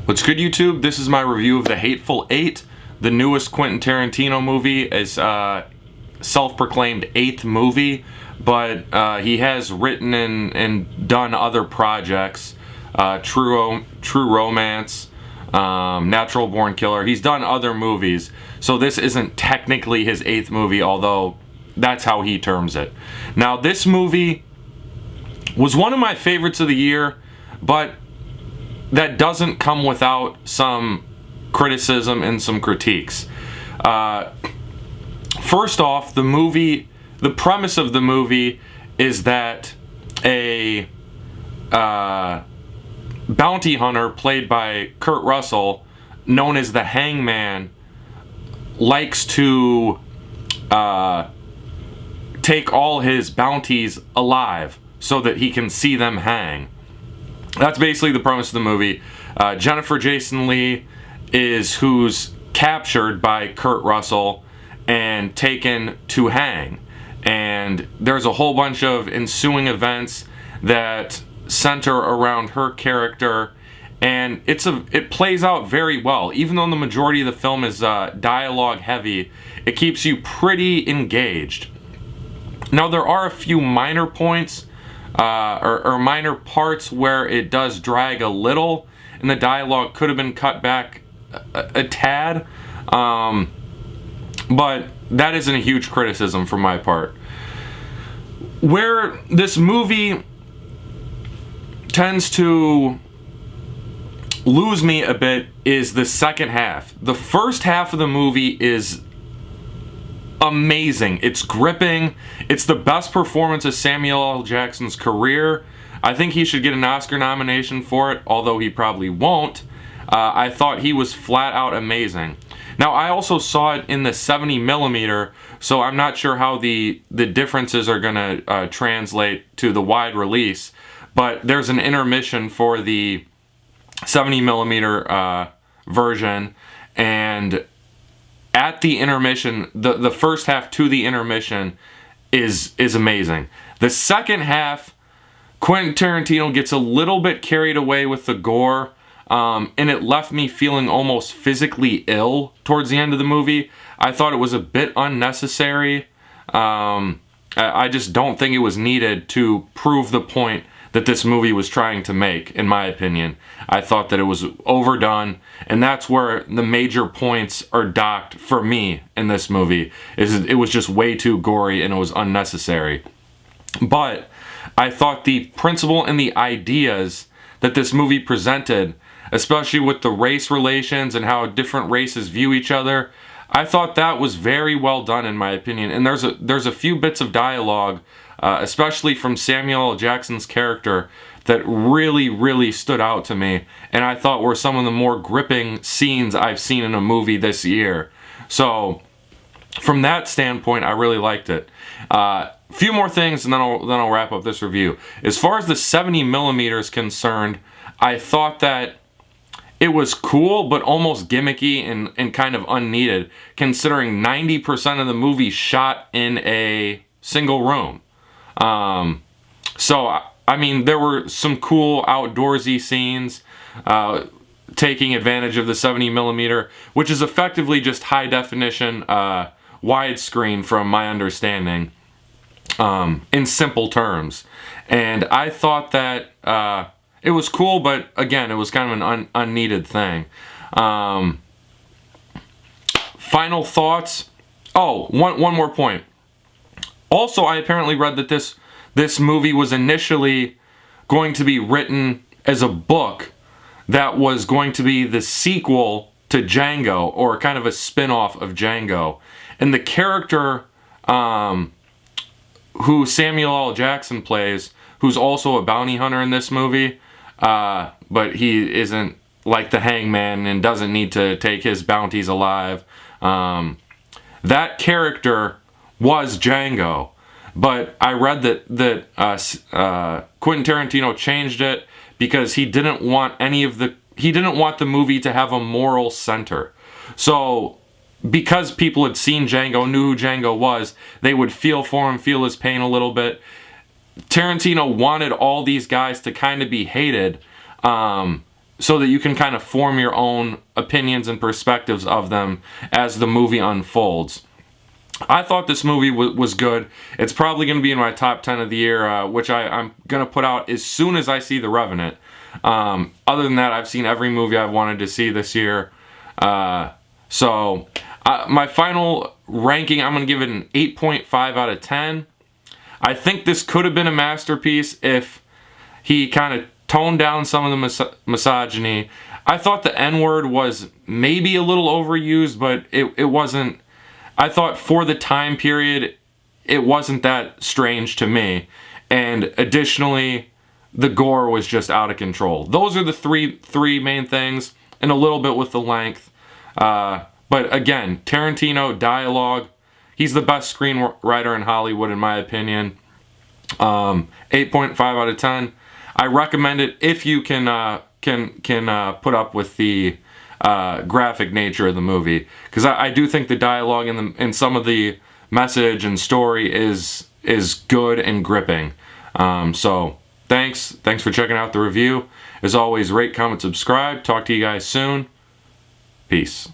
What's good, YouTube? This is my review of The Hateful Eight, the newest Quentin Tarantino movie. It's self-proclaimed 8th movie, but he has written and done other projects, True Romance, Natural Born Killer. He's done other movies, so this isn't technically his 8th movie, although that's how he terms it. Now, this movie was one of my favorites of the year, but that doesn't come without some criticism and some critiques. First off, the premise of the movie is that a bounty hunter played by Kurt Russell, known as the Hangman, likes to take all his bounties alive so that he can see them hang. That's basically the premise of the movie. Jennifer Jason Leigh is who's captured by Kurt Russell and taken to hang. And there's a whole bunch of ensuing events that center around her character, and it plays out very well. Even though the majority of the film is dialogue heavy, it keeps you pretty engaged. Now, there are a few minor points or minor parts where it does drag a little, and the dialogue could have been cut back a tad, but that isn't a huge criticism from my part. Where this movie tends to lose me a bit is the second half. The first half of the movie is amazing. It's gripping. It's the best performance of Samuel L. Jackson's career. I think he should get an Oscar nomination for it, although he probably won't. I thought he was flat out amazing. Now, I also saw it in the 70mm, so I'm not sure how the differences are going to translate to the wide release, but there's an intermission for the 70mm version, and at the intermission, the first half to the intermission is amazing. The second half, Quentin Tarantino gets a little bit carried away with the gore, and it left me feeling almost physically ill towards the end of the movie. I thought it was a bit unnecessary. I just don't think it was needed to prove the point that this movie was trying to make, in my opinion. I thought that it was overdone, and that's where the major points are docked for me in this movie. It was just way too gory and it was unnecessary. But I thought the principle and the ideas that this movie presented, especially with the race relations and how different races view each other, I thought that was very well done, in my opinion. And there's a few bits of dialogue, especially from Samuel L. Jackson's character, that really, really stood out to me, and I thought were some of the more gripping scenes I've seen in a movie this year. So, from that standpoint, I really liked it. Few more things, and then I'll wrap up this review. As far as the 70mm is concerned, I thought that it was cool, but almost gimmicky and kind of unneeded, considering 90% of the movie shot in a single room. So, I mean, there were some cool outdoorsy scenes, taking advantage of the 70mm, which is effectively just high definition widescreen from my understanding, in simple terms. And I thought that it was cool, but again, it was kind of an unneeded thing. Final thoughts. Oh, one more point. Also, I apparently read that this movie was initially going to be written as a book that was going to be the sequel to Django, or kind of a spin-off of Django. And the character who Samuel L. Jackson plays, who's also a bounty hunter in this movie, but he isn't like the Hangman and doesn't need to take his bounties alive. That character was Django, but I read that Quentin Tarantino changed it because he didn't want the movie to have a moral center. So, because people had seen Django, knew who Django was, they would feel for him, feel his pain a little bit. Tarantino wanted all these guys to kind of be hated, so that you can kind of form your own opinions and perspectives of them as the movie unfolds. I thought this movie was good. It's probably going to be in my top 10 of the year, which I'm going to put out as soon as I see The Revenant. Other than that, I've seen every movie I've wanted to see this year. So my final ranking, I'm going to give it an 8.5 out of 10. I think this could have been a masterpiece if he kind of toned down some of the misogyny. I thought the N-word was maybe a little overused, but it wasn't. I thought for the time period, it wasn't that strange to me. And additionally, the gore was just out of control. Those are the three main things, and a little bit with the length. But again, Tarantino, dialogue, he's the best screenwriter in Hollywood, in my opinion. 8.5 out of 10. I recommend it if you can put up with the graphic nature of the movie, because I do think the dialogue and some of the message and story is good and gripping. So thanks for checking out the review. As always, rate, comment, subscribe. Talk to you guys soon. Peace.